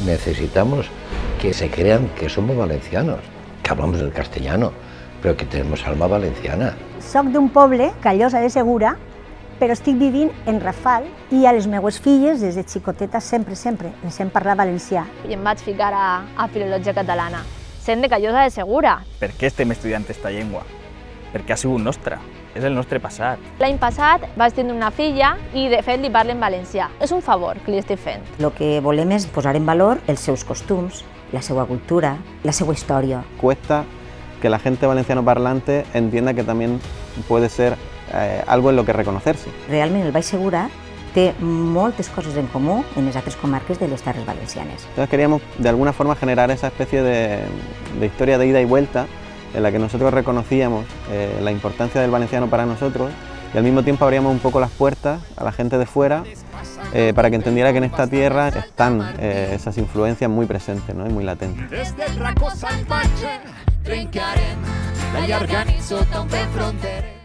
Necesitamos que se crean que somos valencianos, que hablamos el castellano, però que tenemos alma valenciana. Soc d'un poble, Callosa de Segura, però estic vivint en Rafal i a les meues filles, des de xicoteta, sempre les hem parlat valencià. I em vaig ficar a Filologia Catalana, sent de Callosa de Segura. Per què estem estudiant esta llengua? Perquè ha sigut nostra, és el nostre passat. L'any passat vaig tenir una filla i de fet li parlo en valencià. És un favor que li estic fent. El que volem és posar en valor els seus costums, la seva cultura, la seva història. Cuesta que la gente valenciano parlante entienda que también puede ser algo en lo que reconocerse. Realment el Baix Segura té moltes coses en comú en les altres comarques de les Terres Valencianes. Entonces queríamos de alguna forma generar esa especie de historia de ida y vuelta en la que nosotros reconocíamos la importancia del valenciano para nosotros y al mismo tiempo abríamos un poco las puertas a la gente de fuera para que entendiera que en esta tierra están esas influencias muy presentes, ¿no? Y muy latentes. Desde el Raco Salvatge trencarem la llarga nit sota un vent fronterer.